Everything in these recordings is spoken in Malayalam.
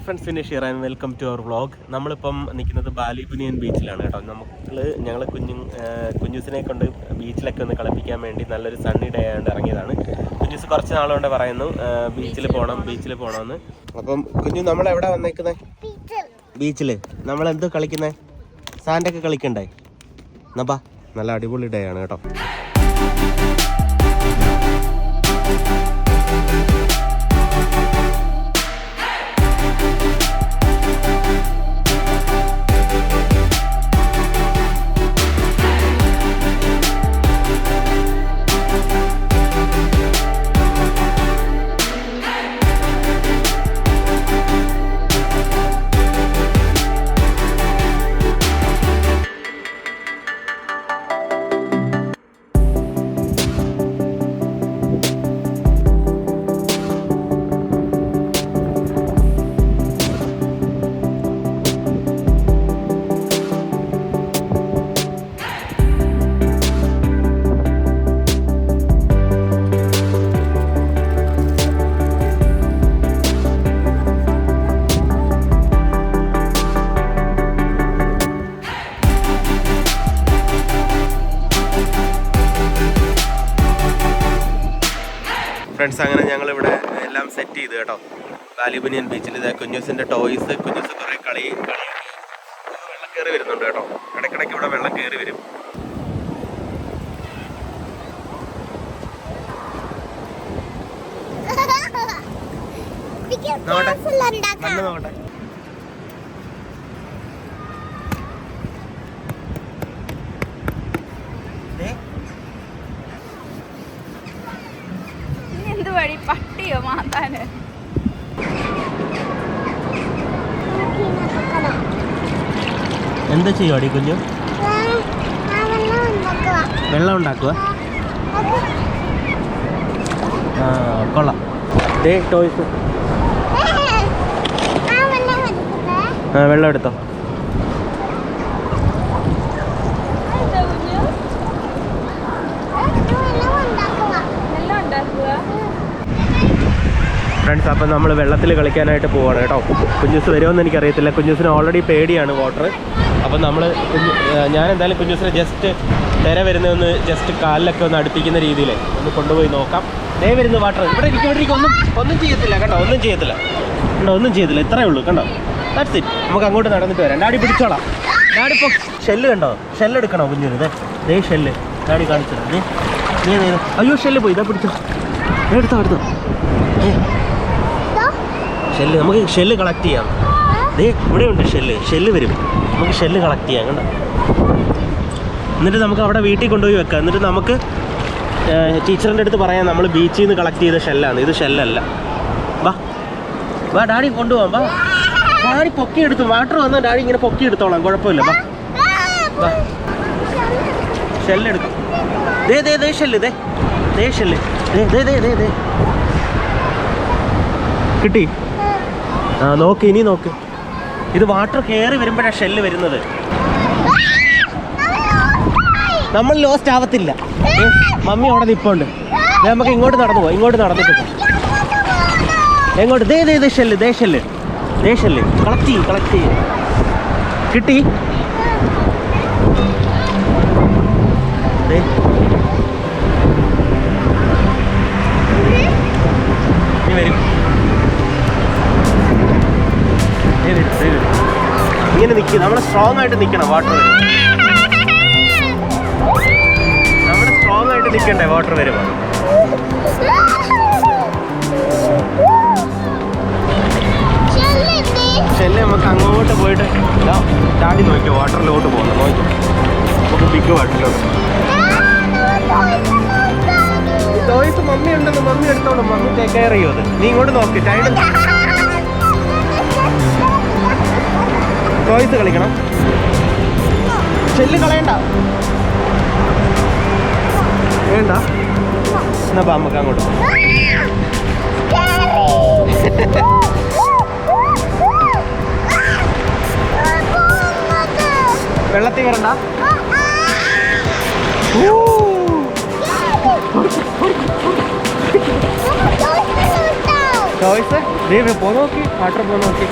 Hi friends, finish here and welcome to our vlog. നമ്മളിപ്പം നിൽക്കുന്നത് ബാലി ബനിയൻ ബീച്ചിലാണ് കേട്ടോ. ഞങ്ങൾ കുഞ്ഞൂസിനെ കൊണ്ട് ബീച്ചിലൊക്കെ ഒന്ന് കളിപ്പിക്കാൻ വേണ്ടി നല്ലൊരു സണ്ണി ഡേ ആയതുകൊണ്ട് ഇറങ്ങിയതാണ്. കുഞ്ഞൂസ് കുറച്ച് നാളുകൊണ്ട് പറയുന്നു ബീച്ചിൽ പോകണമെന്ന്. അപ്പം കുഞ്ഞു നമ്മളെവിടെ വന്നേക്കുന്നത്? ബീച്ചിൽ. നമ്മളെന്തോ കളിക്കുന്നത്? സാൻഡൊക്കെ കളിക്കണ്ടേ? നബാ, നല്ല അടിപൊളി ഡേ ആണ് കേട്ടോ. ഫ്രണ്ട്സ്, അങ്ങനെ ഞങ്ങളിവിടെ എല്ലാം സെറ്റ് ചെയ്ത് കേട്ടോ. ബാലി ബനിയൻ ബീച്ചിൽ ഇതാ കുഞ്ഞൂസിൻ്റെ ടോയ്സ്. കുഞ്ഞൂസ് കുറേ കളി വെള്ളം കയറി വരുന്നുണ്ട് കേട്ടോ. ഇടയ്ക്കിടയ്ക്ക് ഇവിടെ വെള്ളം കയറി വരും. നോക്കട്ടെ. വഴി പട്ടിയോ മാതാന്? എന്താ ചെയ്യുവാടി കുഞ്ഞു? വെള്ളം ഉണ്ടാക്കുക. കൊള്ളാം. ടോയ്സ്. വെള്ളം എടുത്തോ. ഫ്രണ്ട്സ്, അപ്പം നമ്മൾ വെള്ളത്തിൽ കളിക്കാനായിട്ട് പോവാണ് കേട്ടോ. കുഞ്ഞൂസ് വരുമെന്ന് എനിക്കറിയത്തില്ല. കുഞ്ഞൂസിന് ഓൾറെഡി പേടിയാണ് വാട്ടർ. അപ്പം ഞാൻ എന്തായാലും കുഞ്ഞൂസിനെ ജസ്റ്റ് തിര വരുന്നതൊന്ന് ജസ്റ്റ് കാലിലൊക്കെ ഒന്ന് അടുപ്പിക്കുന്ന രീതിയിൽ ഒന്ന് കൊണ്ടുപോയി നോക്കാം. വരുന്നു വാട്ടർ. ഇവിടെ ഇരിക്കും. ഒന്നും ചെയ്യത്തില്ല കേട്ടോ. ഒന്നും ചെയ്യത്തില്ല. ഇത്രയേ ഉള്ളൂ കണ്ടോ. That's it. നമുക്ക് അങ്ങോട്ട് നടന്നിട്ട് വരാം. ഡാഡി പിടിച്ചോളാം. ഡാഡി ഇപ്പോൾ ഷെല്ല് കണ്ടോ? ഷെല്ല് എടുക്കണോ കുഞ്ഞിന്? ഷെല്ല് ഡാഡി കാണിച്ചത്. നീ അയ്യോ, ഷെല്ല് പോയി. ഇതാ പിടിച്ചോ. എടുത്തോ. ഷെല്ല് നമുക്ക് ഷെല്ല് കളക്ട് ചെയ്യാം. ഇവിടെ ഉണ്ട് ഷെല്ല് വരും. നമുക്ക് ഷെല്ല് കളക്ട് ചെയ്യാം കണ്ടോ. എന്നിട്ട് നമുക്ക് അവിടെ വീട്ടിൽ കൊണ്ടുപോയി വെക്കാം. എന്നിട്ട് നമുക്ക് ടീച്ചറിൻ്റെ അടുത്ത് പറയാം നമ്മൾ ബീച്ചിൽ നിന്ന് കളക്ട് ചെയ്ത ഷെല്ലാണ്, ഇത് ഷെല്ലല്ല. വാ ഡാഡി കൊണ്ടുപോകാം. ഡാഡി പൊക്കി എടുത്തു. വാട്ടർ വന്നാൽ ഡാഡി ഇങ്ങനെ പൊക്കി എടുത്തോളാം, കുഴപ്പമില്ല. വാ ഷെല്ലെടുക്കും. ഷെല്ല് കിട്ടി. നോക്ക്, ഇനി നോക്ക്. ഇത് വാട്ടർ കയറി വരുമ്പോഴാണ് ഷെല്ല് വരുന്നത്. നമ്മൾ ലോസ്റ്റ് ആവത്തില്ല. മമ്മി അവിടെ നിൽപ്പുണ്ട്. നമുക്ക് ഇങ്ങോട്ട് നടന്നു പോവാം. ഇങ്ങോട്ട് നടന്നിട്ട് എങ്ങോട്ട്? ഷെല്ല് കളക്ട് ചെയ്യും. കിട്ടി. വരും. ഇങ്ങനെ നിൽക്കും. നമ്മൾ സ്ട്രോങ് ആയിട്ട് നിൽക്കണം. വാട്ടർ നിൽക്കണ്ടേ വാട്ടർ വരുമ്പോൾ? ഷെല്ല് നമുക്ക് അങ്ങോട്ട് പോയിട്ട് ഡാഡി നോക്കിയോ വാട്ടറിലോട്ട് പോകുന്നു. നോക്കി നമുക്ക് ബിഗ് വാട്ടറിലോട്ട്. ടോയ്സ് മമ്മി ഉണ്ടെന്ന് മമ്മി എടുത്തോളൂ. മമ്മി ടേക്ക് കെയർ ചെയ്യോ അത്. നീ ഇങ്ങോട്ട് നോക്ക്. ടോയ്സ് കളിക്കണം. ഷെല്ല് കളയണ്ട. വേണ്ട. എന്നാ നമുക്ക് അങ്ങോട്ട് വെള്ളത്തിൽ വരണ്ട. ടോയ്സ് പോ നോക്കി, വാട്ടർ പോ നോക്കി.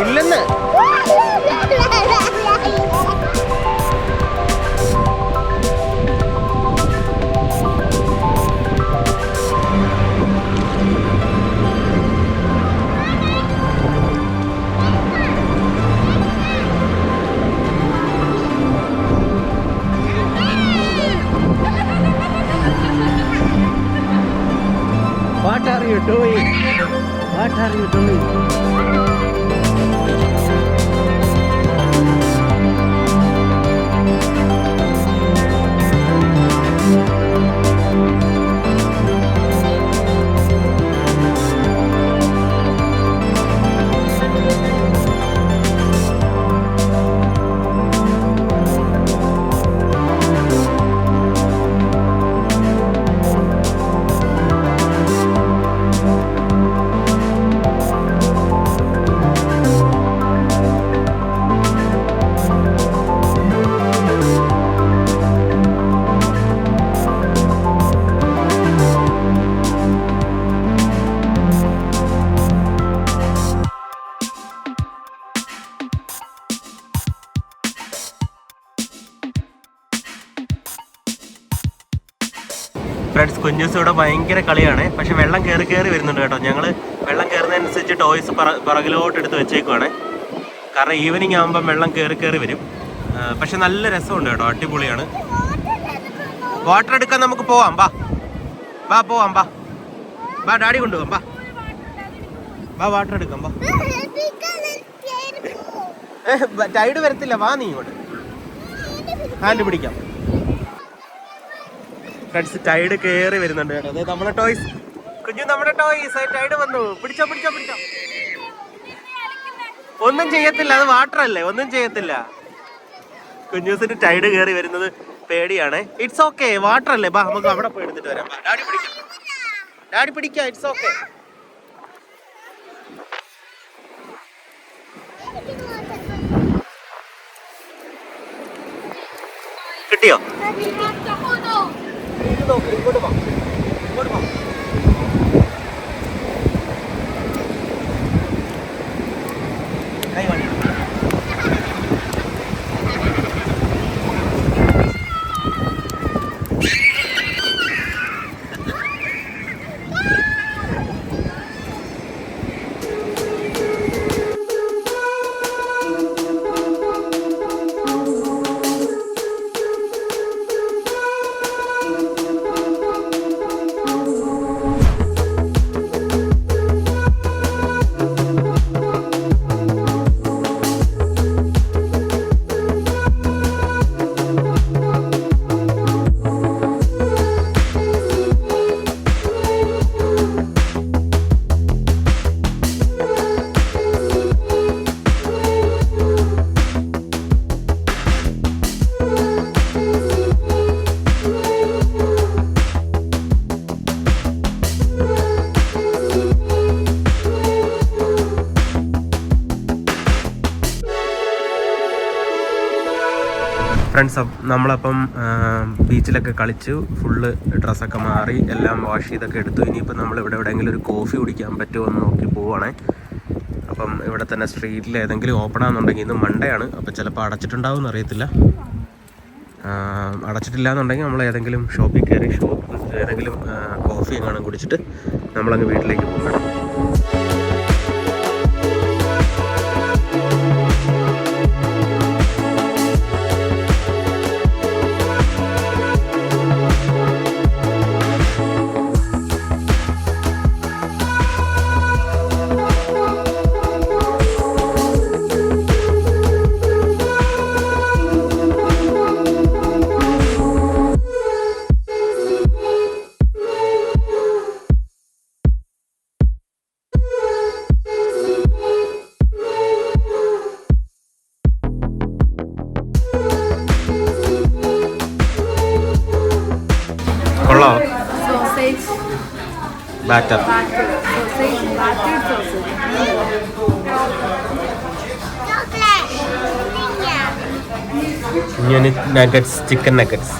ഇല്ലെന്ന്. What are you doing? What are you doing? Friends, കുഞ്ഞൂസ് ഇവിടെ ഭയങ്കര കളിയാണ്. പക്ഷെ വെള്ളം കയറി കയറി വരുന്നുണ്ട് കേട്ടോ. ഞങ്ങൾ വെള്ളം കയറുന്നതനുസരിച്ച് ടോയ്സ് പിറകിലോട്ട് എടുത്ത് വെച്ചേക്കുവാണ്. കാരണം ഈവനിങ് ആകുമ്പം വെള്ളം കയറി കയറി വരും. പക്ഷെ നല്ല രസമുണ്ട് കേട്ടോ, അടിപൊളിയാണ്. വാട്ടർ എടുക്കാൻ നമുക്ക് പോവാം. ബാ പോവാം. ബാ ഡാഡി കൊണ്ടുപോകാം. ബാ വാട്ടർ എടുക്കാം. ടൈഡ് വരത്തില്ല, വാ നീ ഇങ്ങോട്ട്. ഹാൻഡ് പിടിക്കാം. ഫ്രണ്ട്സ്, ടൈഡ് കയറി വരുന്നുണ്ട് കേട്ടോ. അതായത് നമ്മുടെ ടോയ്സ്, കുഞ്ഞു നമ്മുടെ ടോയ്സ് ടൈഡ് വന്നു. പിടിച്ചോ. ഒന്നും ചെയ്യത്തില്ല, അത് വാട്ടർ അല്ലേ, ഒന്നും ചെയ്യത്തില്ല. കുഞ്ഞൂസിന് ടൈഡ് കയറി വരുന്നത് പേടിയാണ്. ഇറ്റ്സ് ഓക്കെ, വാട്ടർ അല്ലേ. ബാ നമുക്ക് അവിടെ പോയി എടുത്തിട്ട് വരാം. ഡാഡി പിടിക്കാം. It's okay. കിട്ടിയോ? ഇങ്ങോട്ട് പോ. കൈ വണ്ടി. ഫ്രണ്ട്സ്, നമ്മളപ്പം ബീച്ചിലൊക്കെ കളിച്ചു, ഫുള്ള് ഡ്രസ്സൊക്കെ മാറി എല്ലാം വാഷ് ചെയ്തൊക്കെ എടുത്തു. ഇനിയിപ്പോൾ നമ്മൾ ഇവിടെ എവിടെയെങ്കിലും ഒരു കോഫി കുടിക്കാൻ പറ്റുമോ എന്ന് നോക്കി പോവുകയാണേ. അപ്പം ഇവിടെ തന്നെ സ്ട്രീറ്റിൽ ഏതെങ്കിലും ഓപ്പൺ ആണെന്നുണ്ടെങ്കിൽ ഇന്ന് മൺഡേ ആണ്, അപ്പോൾ ചിലപ്പോൾ അടച്ചിട്ടുണ്ടാവും എന്നറിയത്തില്ല. അടച്ചിട്ടില്ല എന്നുണ്ടെങ്കിൽ നമ്മൾ ഏതെങ്കിലും ഷോപ്പിൽ കയറി ഏതെങ്കിലും കോഫി എങ്ങാനും കുടിച്ചിട്ട് നമ്മളങ്ങ് വീട്ടിലേക്ക് പോകണം. Batter, nuggets, chicken nuggets.